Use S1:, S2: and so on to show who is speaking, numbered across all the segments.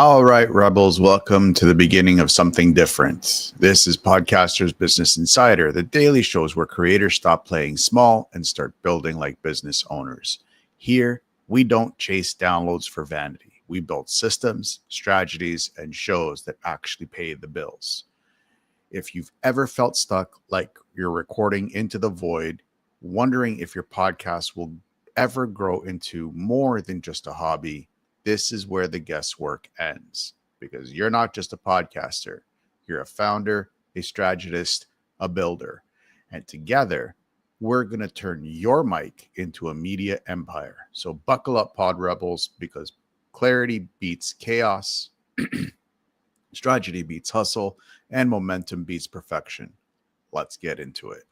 S1: All right, Rebels, welcome to the beginning of something different. This is Podcasters Business Insider, the daily shows where creators stop playing small and start building like business owners. Here, we don't chase downloads for vanity. We build systems, strategies, and shows that actually pay the bills. If you've ever felt stuck, like you're recording into the void, wondering if your podcast will ever grow into more than just a hobby, this is where the guesswork ends, because you're not just a podcaster. You're a founder, a strategist, a builder. And together, we're going to turn your mic into a media empire. So buckle up, Pod Rebels, because clarity beats chaos, strategy beats hustle, and momentum beats perfection. Let's get into it.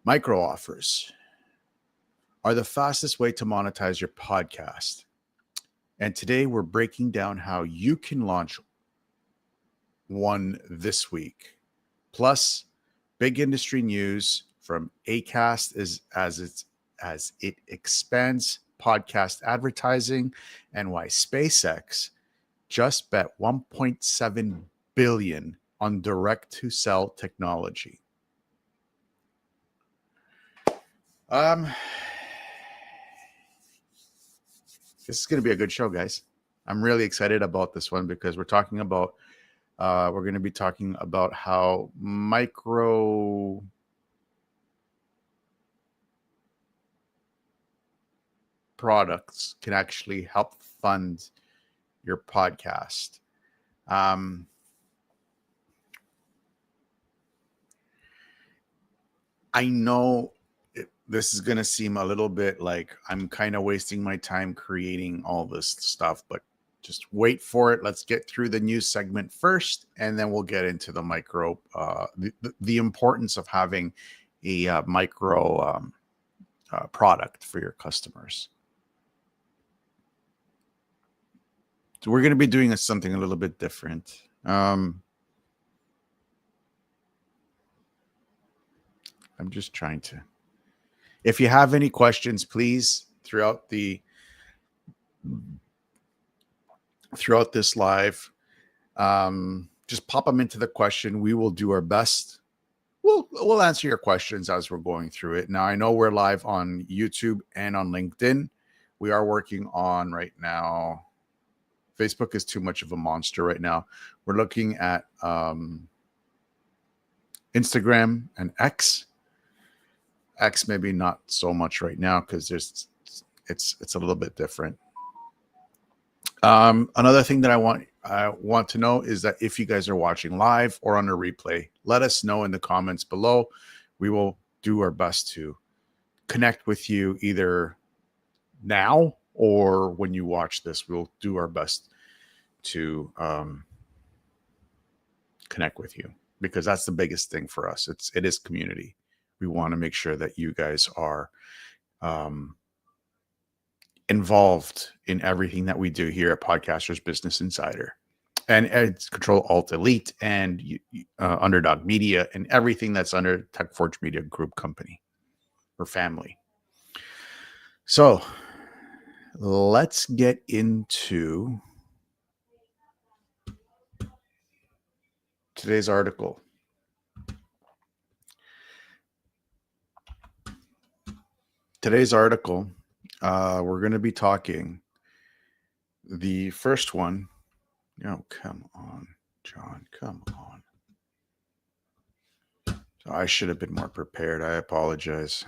S1: Micro offers are the fastest way to monetize your podcast. And today we're breaking down how you can launch one this week. Plus, big industry news from Acast as it expands podcast advertising, and why SpaceX just bet $1.7 billion on direct-to-cell technology. This is going to be a good show, guys. I'm really excited about this one because we're going to be talking about how micro products can actually help fund your podcast. I know this is going to seem a little bit like I'm kind of wasting my time creating all this stuff, but just wait for it. Let's get through the news segment first, and then we'll get into the micro, the importance of having a micro product for your customers. So we're going to be doing something a little bit different. I'm just trying to. If you have any questions, please, throughout this live, just pop them into the question. We will do our best. We'll answer your questions as we're going through it. Now, I know we're live on YouTube and on LinkedIn. We are working on right now. Facebook is too much of a monster right now. We're looking at Instagram and X. X maybe not so much right now because it's a little bit different. Another thing that I want to know is that if you guys are watching live or on a replay, let us know in the comments below. We will do our best to connect with you either now or when you watch this. We'll do our best to connect with you, because that's the biggest thing for us. It is community. We want to make sure that you guys are involved in everything that we do here at Podcasters Business Insider, and it's Control Alt Elite and Underdog Media and everything that's under TechForge Media Group company or family. So let's get into today's article. We're going to be talking the first one. Oh, come on, John, come on. So I should have been more prepared. I apologize.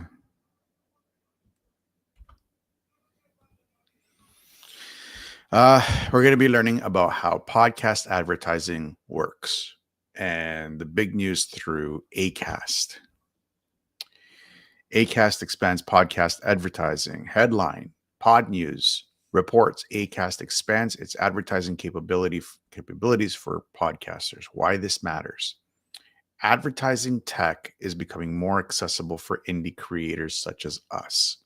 S1: We're going to be learning about how podcast advertising works and the big news through Acast. Acast expands podcast advertising. Headline: Pod News reports Acast expands its advertising capabilities for podcasters. Why this matters. Advertising tech is becoming more accessible for indie creators such as us.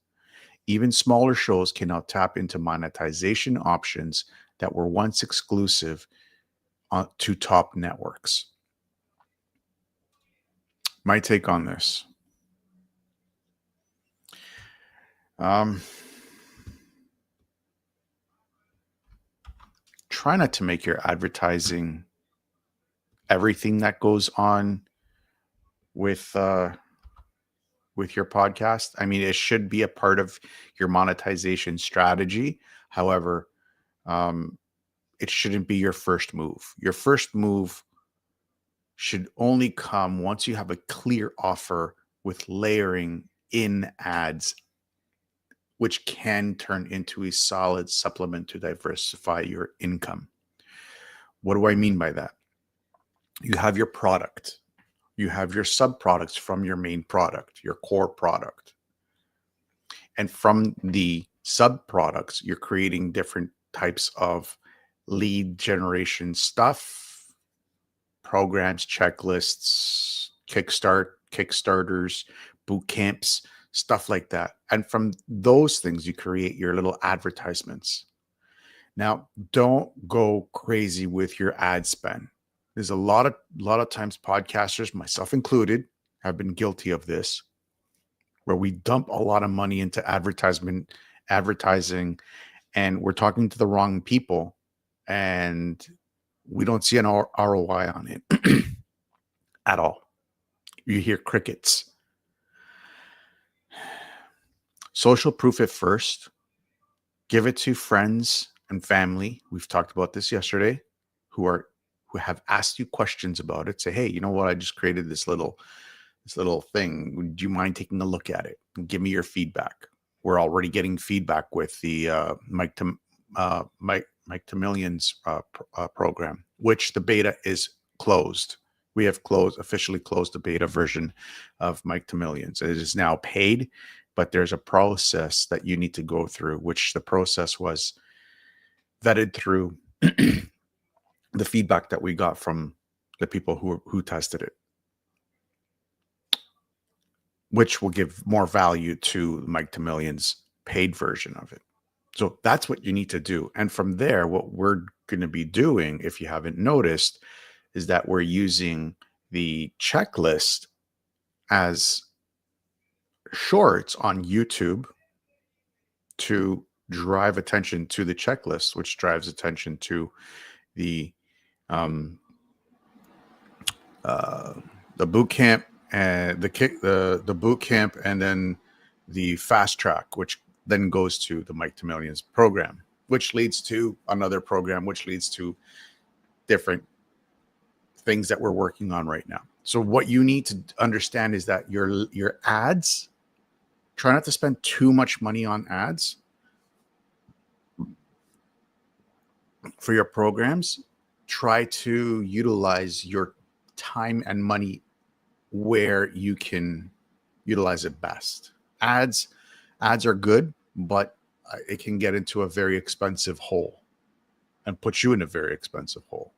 S1: Even smaller shows can now tap into monetization options that were once exclusive to top networks. My take on this. try not to make your advertising everything that goes on with your podcast. I mean, it should be a part of your monetization strategy. However, um, it shouldn't be your first move. Your first move should only come once you have a clear offer with layering in ads, which can turn into a solid supplement to diversify your income. What do I mean by that? You have your product, you have your sub products from your main product, your core product. And from the sub products, you're creating different types of lead generation stuff, programs, checklists, Kickstarters, boot camps, stuff like that. And from those things, you create your little advertisements. Now, don't go crazy with your ad spend. There's a lot of times podcasters, myself included, have been guilty of this, where we dump a lot of money into advertising, and we're talking to the wrong people, and we don't see an ROI on it at all. You hear crickets. Social proof it first. Give it to friends and family. We've talked about this yesterday, who have asked you questions about it. Say, hey, you know what? I just created this little thing. Would you mind taking a look at it and give me your feedback? We're already getting feedback with the Mike to Millions program, which the beta is closed. We have officially closed the beta version of Mike to Millions. It is now paid, but there's a process that you need to go through, which the process was vetted through the feedback that we got from the people who tested it, which will give more value to Mike to Millions paid version of it. So that's what you need to do. And from there, what we're going to be doing, if you haven't noticed, is that we're using the checklist as shorts on YouTube to drive attention to the checklist, which drives attention to the boot camp and the boot camp, and then the fast track, which then goes to the Mike to Millions program, which leads to another program, which leads to different things that we're working on right now. So what you need to understand is that your ads, try not to spend too much money on ads for your programs. Try to utilize your time and money where you can utilize it best. Ads are good, but it can get into a very expensive hole and put you in a very expensive hole.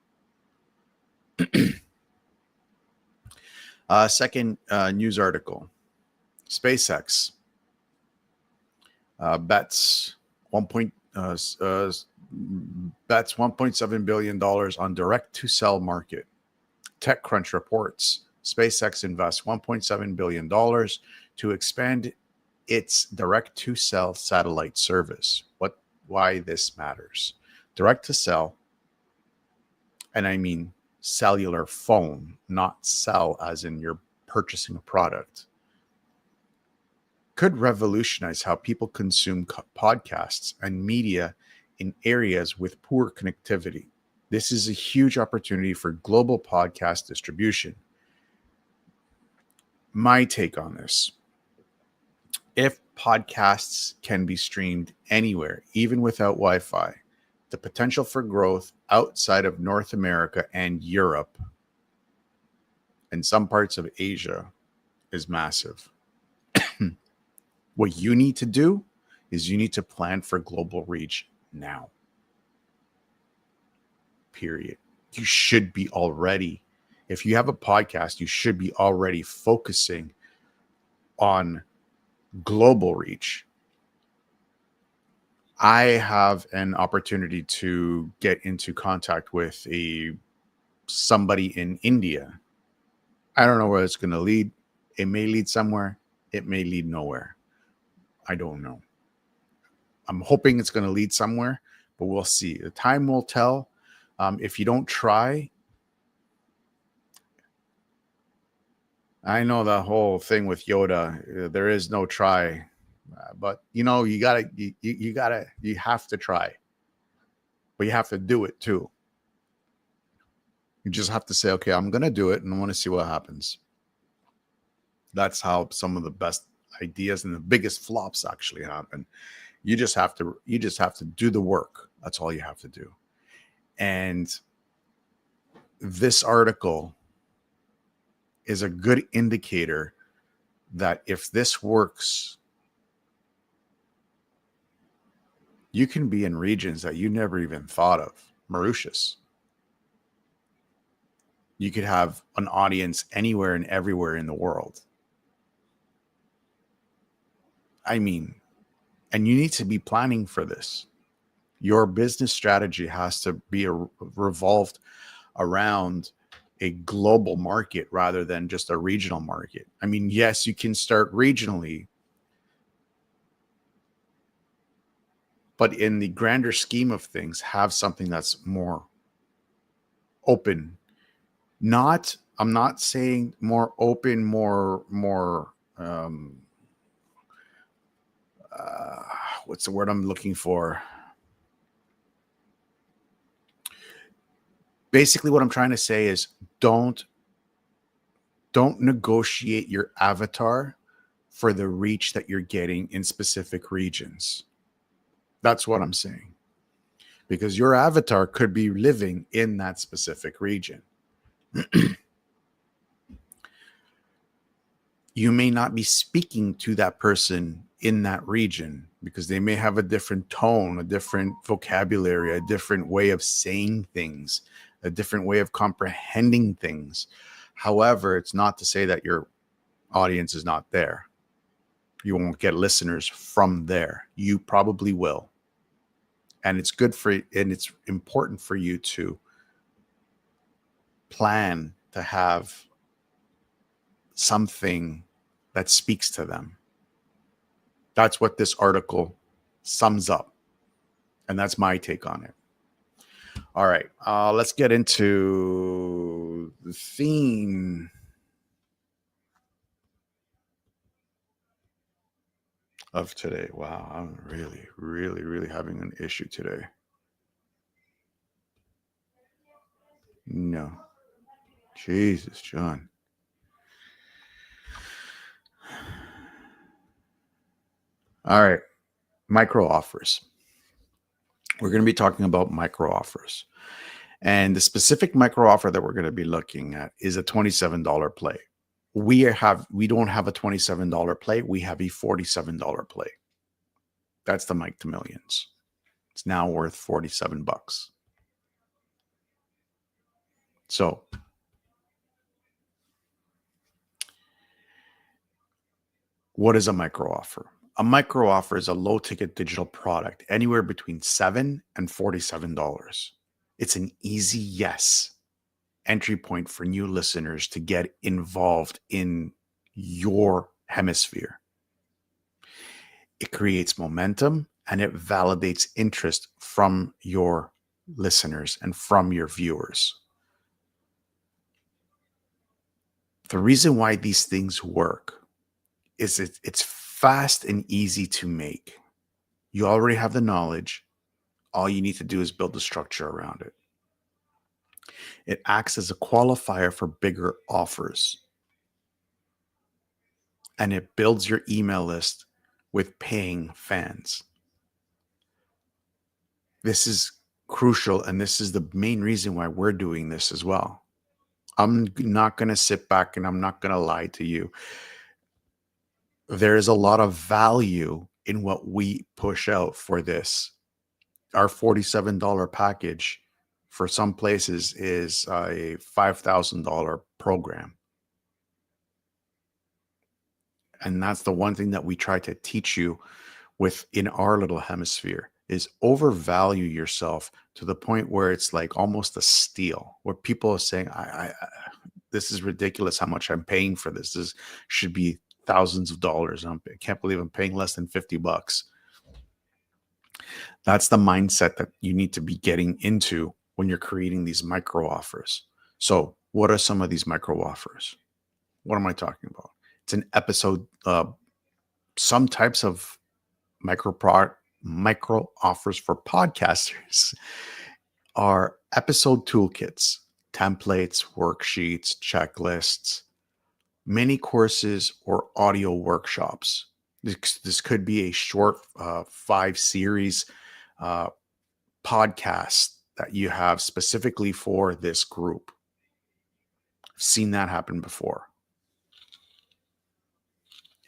S1: Second news article: SpaceX bets $1.7 billion on direct-to-cell market. TechCrunch reports SpaceX invests $1.7 billion to expand its direct-to-cell satellite service. Why this matters? Direct-to-cell, and I mean cellular phone, not cell as in you're purchasing a product, could revolutionize how people consume podcasts and media in areas with poor connectivity. This is a huge opportunity for global podcast distribution. My take on this: if podcasts can be streamed anywhere, even without Wi-Fi, the potential for growth outside of North America and Europe and some parts of Asia is massive. What you need to do is you need to plan for global reach now. Period. You should be already, if you have a podcast, you should be already focusing on global reach. I have an opportunity to get into contact with somebody in India. I don't know where it's going to lead. It may lead somewhere. It may lead nowhere. I don't know. I'm hoping it's going to lead somewhere, but we'll see. The time will tell. If you don't try, I know the whole thing with Yoda. There is no try, but you have to try, but you have to do it too. You just have to say, okay, I'm gonna do it, and I want to see what happens. That's how some of the best ideas and the biggest flops actually happen. You just have to do the work. That's all you have to do. And this article is a good indicator that if this works, you can be in regions that you never even thought of. Mauritius. You could have an audience anywhere and everywhere in the world. I mean, and you need to be planning for this. Your business strategy has to be revolved around a global market rather than just a regional market. I mean, yes, you can start regionally, but in the grander scheme of things, have something that's more open. I'm not saying more open, more what's the word I'm looking for? Basically, what I'm trying to say is don't negotiate your avatar for the reach that you're getting in specific regions. That's what I'm saying. Because your avatar could be living in that specific region. You may not be speaking to that person in that region because they may have a different tone, a different vocabulary, a different way of saying things, a different way of comprehending things. However, it's not to say that your audience is not there. You won't get listeners from there. You probably will. And it's good for, and it's important for you to plan to have something that speaks to them. That's what this article sums up. And that's my take on it. All right. Let's get into the theme of today. Wow. I'm really, really, really having an issue today. No. Jesus, John. All right. Micro offers. We're going to be talking about micro offers. And the specific micro offer that we're going to be looking at is a $27 play. We don't have a $27 play. We have a $47 play. That's the Mike to Millions. It's now worth 47 bucks. So what is a micro offer? A micro offer is a low ticket digital product, anywhere between $7 and $47. It's an easy yes entry point for new listeners to get involved in your hemisphere. It creates momentum and it validates interest from your listeners and from your viewers. The reason why these things work is it's fast and easy to make. You already have the knowledge. All you need to do is build the structure around it. It acts as a qualifier for bigger offers. And it builds your email list with paying fans. This is crucial, and this is the main reason why we're doing this as well. I'm not going to sit back and I'm not going to lie to you. There is a lot of value in what we push out for this. Our $47 package for some places is a $5,000 program. And that's the one thing that we try to teach you within our little hemisphere is overvalue yourself to the point where it's like almost a steal, where people are saying, this is ridiculous how much I'm paying for this. This should be thousands of dollars. I can't believe I'm paying less than 50 bucks. That's the mindset that you need to be getting into when you're creating these micro offers. So what are some of these micro offers? What am I talking about? It's an episode. Some types of micro offers for podcasters are episode toolkits, templates, worksheets, checklists, mini courses, or audio workshops. This could be a short 5 series podcast that you have specifically for this group. I've seen that happen before.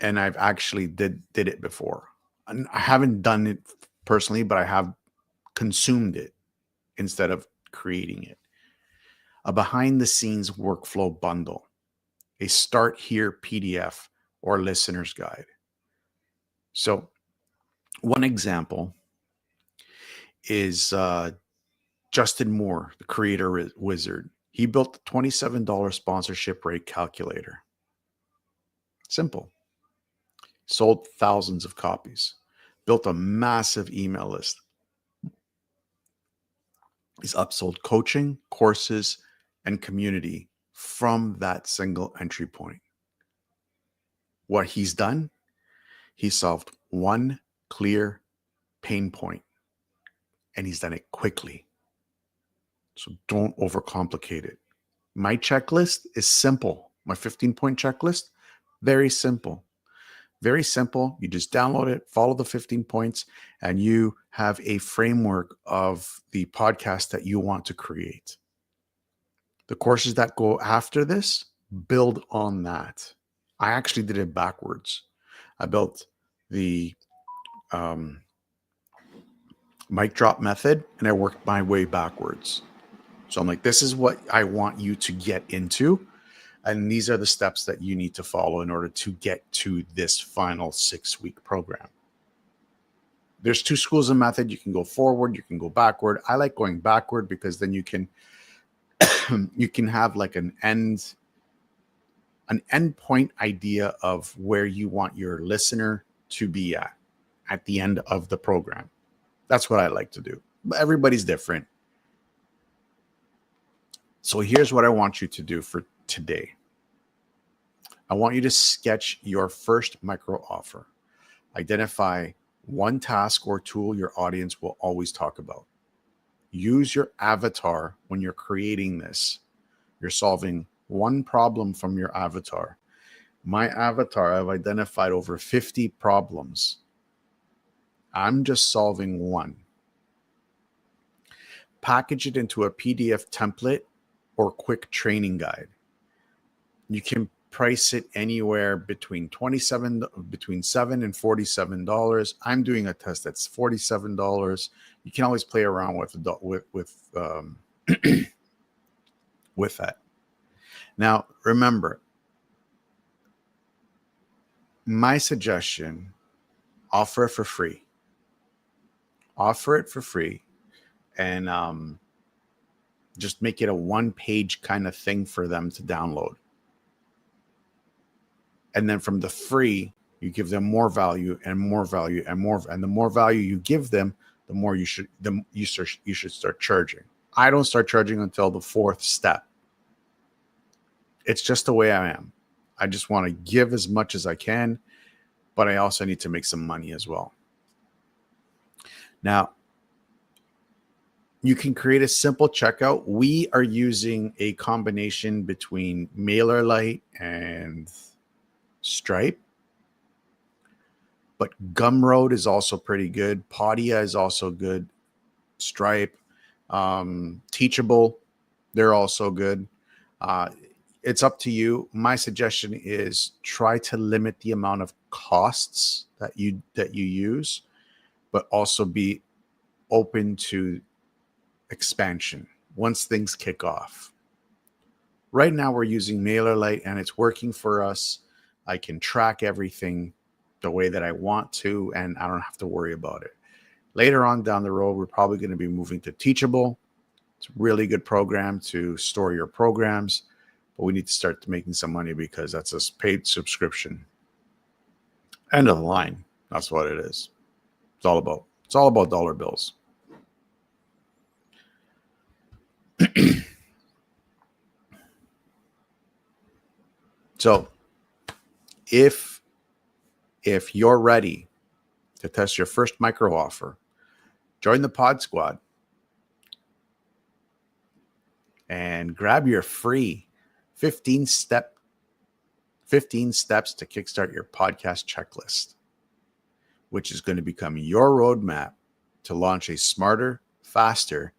S1: And I've actually did it before. And I haven't done it personally, but I have consumed it instead of creating it. A behind the scenes workflow bundle, a start here PDF or listener's guide. So one example is Justin Moore, the creator wizard. He built the $27 sponsorship rate calculator. Simple. Sold thousands of copies. Built a massive email list. He's upsold coaching, courses, and community from that single entry point. What he's done, he solved one clear pain point, and he's done it quickly. So don't overcomplicate it. My checklist is simple. My 15-point checklist, very simple. Very simple. You just download it, follow the 15 points, and you have a framework of the podcast that you want to create. The courses that go after this build on that. I actually did it backwards. I built the mic drop method, and I worked my way backwards. So I'm like, this is what I want you to get into. And these are the steps that you need to follow in order to get to this final 6-week program. There's 2 schools of method. You can go forward, you can go backward. I like going backward because then you can have like an end point idea of where you want your listener to be at the end of the program. That's what I like to do. But everybody's different. So here's what I want you to do for today. I want you to sketch your first micro offer. Identify one task or tool your audience will always talk about. Use your avatar when you're creating this. You're solving one problem from your avatar. My avatar, I've identified over 50 problems. I'm just solving one. Package it into a PDF template or quick training guide. You can price it anywhere between $7 and $47. I'm doing a test that's $47. You can always play around with with that. Now, remember, my suggestion: offer it for free. Offer it for free, and just make it a 1-page kind of thing for them to download. And then from the free, you give them more value and more value and more. And the more value you give them, the more you should start charging. I don't start charging until the 4th step. It's just the way I am. I just want to give as much as I can, but I also need to make some money as well. Now, you can create a simple checkout. We are using a combination between MailerLite and Stripe, but Gumroad is also pretty good. Podia is also good. Stripe, Teachable, they're also good. It's up to you. My suggestion is try to limit the amount of costs that you use, but also be open to expansion once things kick off. Right now we're using MailerLite and it's working for us. I can track everything the way that I want to, and I don't have to worry about it. Later on down the road, we're probably going to be moving to Teachable. It's a really good program to store your programs, but we need to start making some money because that's a paid subscription. End of the line. That's what it is. It's all about dollar bills. So if you're ready to test your first micro offer, join the Pod Squad and grab your free 15 steps to kickstart your podcast checklist, which is going to become your roadmap to launch a smarter, faster,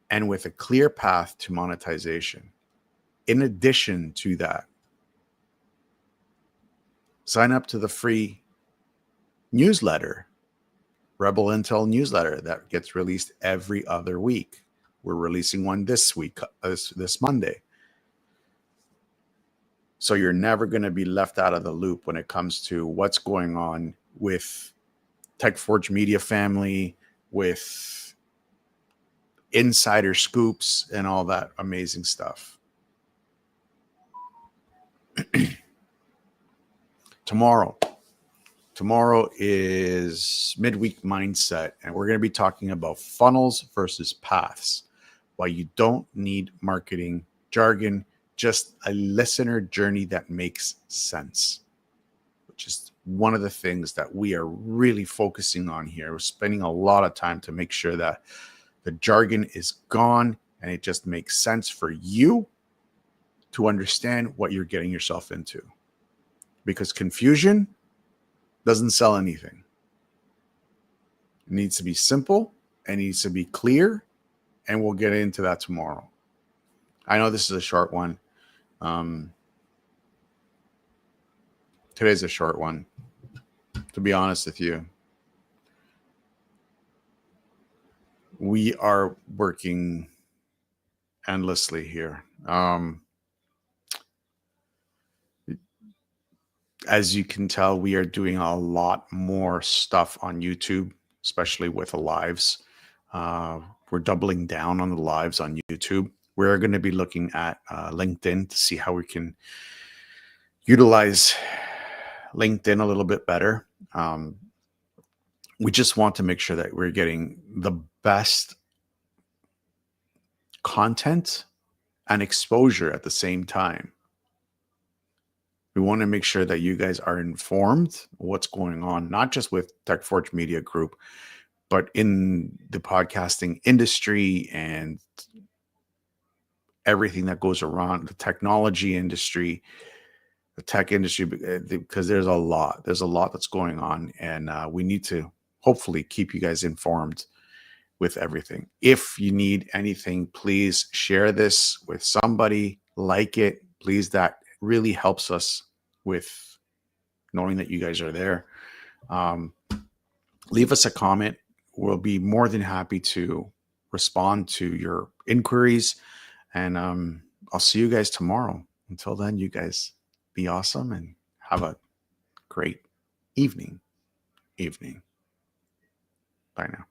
S1: and with a clear path to monetization. In addition to that, sign up to the free newsletter, Rebel Intel newsletter, that gets released every other week. We're releasing one this week, this Monday. So you're never going to be left out of the loop when it comes to what's going on with TechForge Media family, with insider scoops and all that amazing stuff. Tomorrow is midweek mindset, and we're going to be talking about funnels versus paths. Why you don't need marketing jargon, just a listener journey that makes sense, which is one of the things that we are really focusing on here. We're spending a lot of time to make sure that the jargon is gone and it just makes sense for you to understand what you're getting yourself into. Because confusion doesn't sell anything. It needs to be simple, it needs to be clear, and we'll get into that tomorrow. I know this is a short one. Today's a short one, to be honest with you. We are working endlessly here. As you can tell, we are doing a lot more stuff on YouTube, especially with the lives. We're doubling down on the lives on YouTube. We're going to be looking at LinkedIn to see how we can utilize LinkedIn a little bit better. We just want to make sure that we're getting the best content and exposure at the same time. We want to make sure that you guys are informed what's going on, not just with TechForge Media Group, but in the podcasting industry and everything that goes around the technology industry, the tech industry, because there's a lot that's going on, and we need to hopefully keep you guys informed with everything. If you need anything, please share this with somebody, like it, please. That really helps us with knowing that you guys are there. Leave us a comment. We'll be more than happy to respond to your inquiries, and I'll see you guys tomorrow. Until then, you guys be awesome and have a great evening. Bye now.